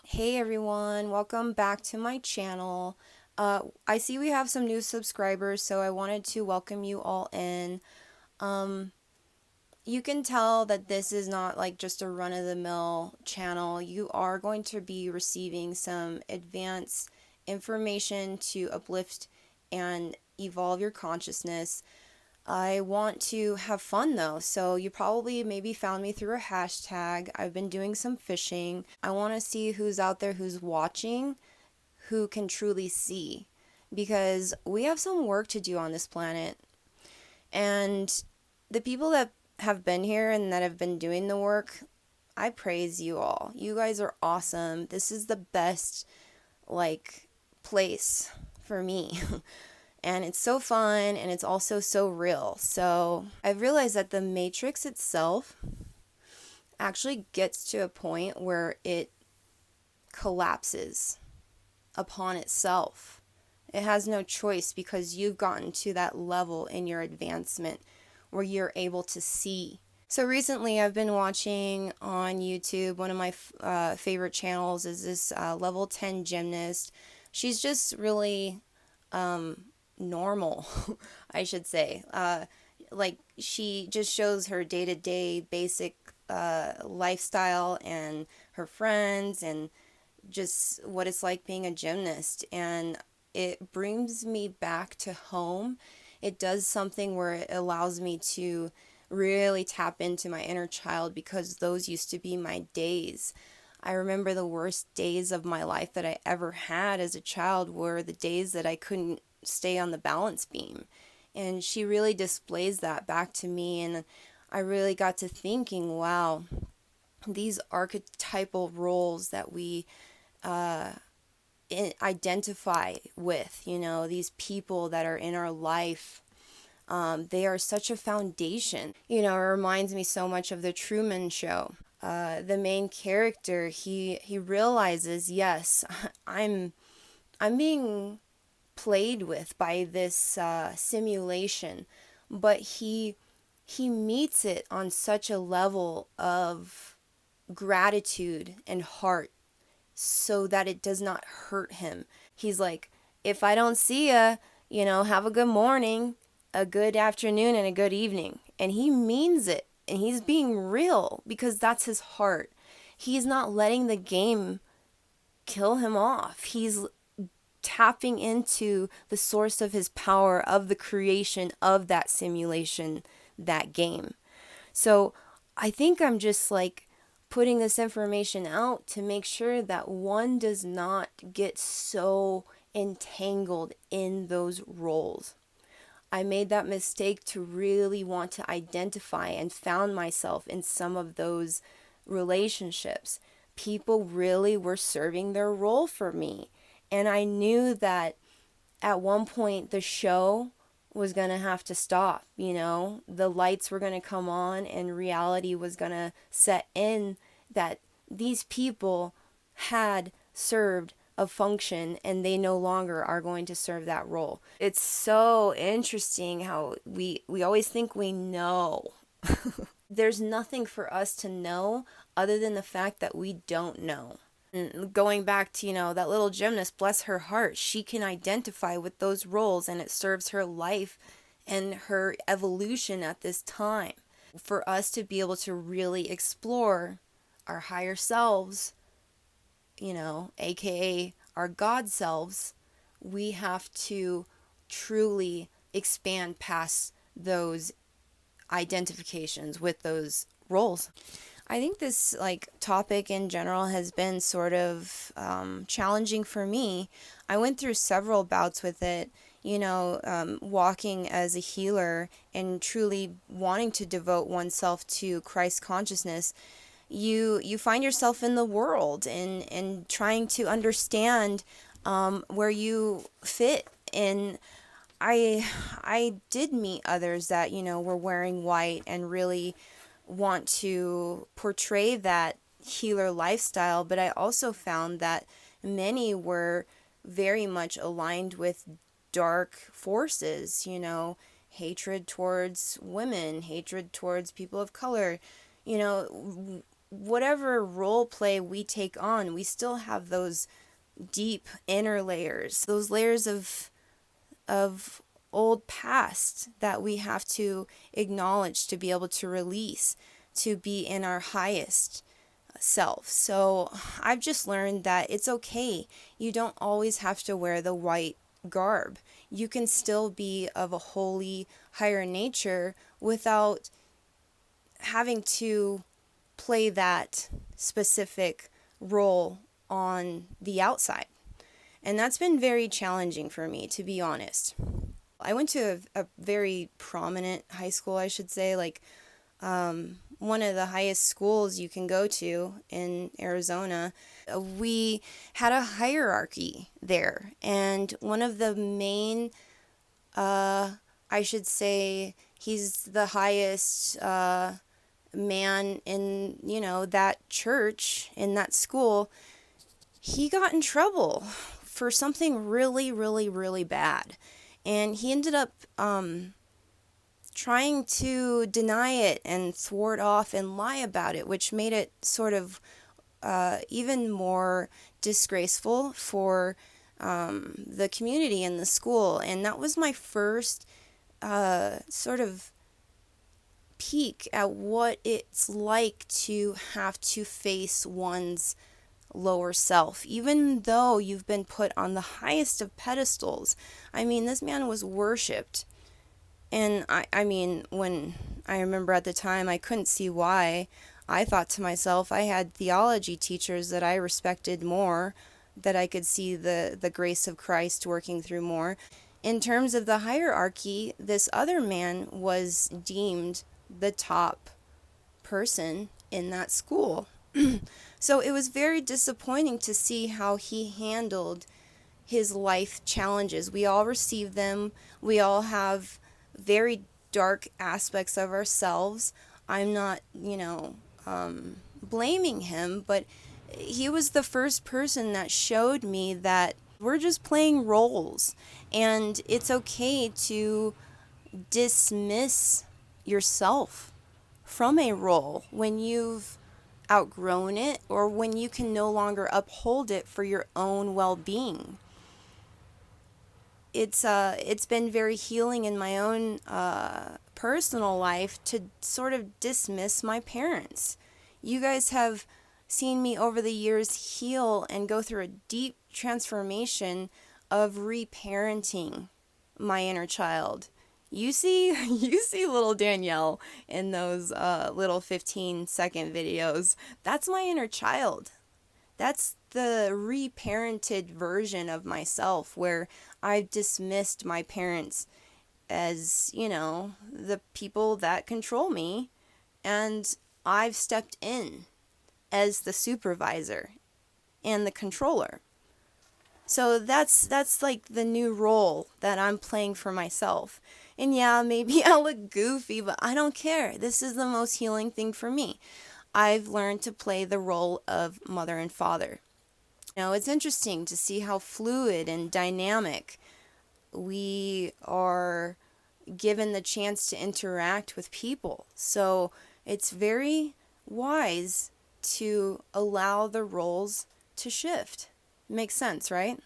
Hey everyone, welcome back to my channel. I see we have some new subscribers, so I wanted to welcome you all in. Um, you can tell that this is not like just a run-of-the-mill channel. You are going to be receiving some advanced information to uplift and evolve your consciousness. I want to have fun though, so you probably maybe found me through a hashtag. I've been doing some fishing. I want to see who's out there who's watching, who can truly see, because we have some work to do on this planet. And the people that have been here and that have been doing the work, I praise you all. You guys are awesome. This is the best, like, place for me. And it's so fun and it's also so real. So I've realized that the matrix itself actually gets to a point where it collapses upon itself. It has no choice because you've gotten to that level in your advancement where you're able to see. So recently I've been watching on YouTube, one of my favorite channels is this level 10 gymnast. She's just really normal, I should say. Like she just shows her day-to-day basic lifestyle and her friends and just what it's like being a gymnast. And it brings me back to home. It does something where it allows me to really tap into my inner child because those used to be my days. I remember the worst days of my life that I ever had as a child were the days that I couldn't stay on the balance beam. And she really displays that back to me. And I really got to thinking, wow, these archetypal roles that we uh, identify with, these people that are in our life, they are such a foundation. It reminds me so much of the Truman Show. The main character, he realizes, yes, I'm being played with by this simulation, but he meets it on such a level of gratitude and heart so that it does not hurt him. He's like, if I don't see ya, have a good morning, a good afternoon, and a good evening. And he means it. And he's being real because that's his heart. He's not letting the game kill him off. He's tapping into the source of his power, of the creation of that simulation, that game. So I think I'm just like putting this information out to make sure that one does not get so entangled in those roles. I made that mistake to really want to identify and found myself in some of those relationships. People really were serving their role for me. And I knew that at one point the show was going to have to stop, the lights were going to come on and reality was going to set in that these people had served a function and they no longer are going to serve that role. It's so interesting how we always think we know. There's nothing for us to know other than the fact that we don't know. And going back to, that little gymnast, bless her heart, she can identify with those roles and it serves her life and her evolution at this time. For us to be able to really explore our higher selves, aka our God selves, we have to truly expand past those identifications with those roles. I think this topic in general has been sort of challenging for me. I went through several bouts with it, walking as a healer and truly wanting to devote oneself to Christ consciousness. You find yourself in the world and trying to understand where you fit. And I did meet others that were wearing white and really want to portray that healer lifestyle, but I also found that many were very much aligned with dark forces, hatred towards women, hatred towards people of color. whatever role play we take on, we still have those deep inner layers, those layers of old past that we have to acknowledge to be able to release, to be in our highest self. So I've just learned that it's okay. You don't always have to wear the white garb. You can still be of a holy, higher nature without having to play that specific role on the outside. And that's been very challenging for me, to be honest. I went to a very prominent high school, I should say, like one of the highest schools you can go to in Arizona. We had a hierarchy there, and one of the main, I should say, he's the highest man in, that church, in that school. He got in trouble for something really, really, really bad. And he ended up trying to deny it and thwart off and lie about it, which made it sort of even more disgraceful for the community and the school. And that was my first sort of peek at what it's like to have to face one's lower self, even though you've been put on the highest of pedestals. I mean, this man was worshipped. And I mean, when I remember at the time, I couldn't see why. I thought to myself, I had theology teachers that I respected more, that I could see the grace of Christ working through more. In terms of the hierarchy, this other man was deemed the top person in that school. So it was very disappointing to see how he handled his life challenges. We all receive them. We all have very dark aspects of ourselves. I'm not, blaming him, but he was the first person that showed me that we're just playing roles, and it's okay to dismiss yourself from a role when you've outgrown it, or when you can no longer uphold it for your own well-being. It's been very healing in my own personal life to sort of dismiss my parents. You guys have seen me over the years heal and go through a deep transformation of reparenting my inner child. You see little Danielle in those little 15-second videos. That's my inner child. That's the reparented version of myself, where I've dismissed my parents as, the people that control me, and I've stepped in as the supervisor and the controller. So that's like the new role that I'm playing for myself. And yeah, maybe I look goofy, but I don't care. This is the most healing thing for me. I've learned to play the role of mother and father. It's interesting to see how fluid and dynamic we are given the chance to interact with people. So it's very wise to allow the roles to shift. Makes sense, right?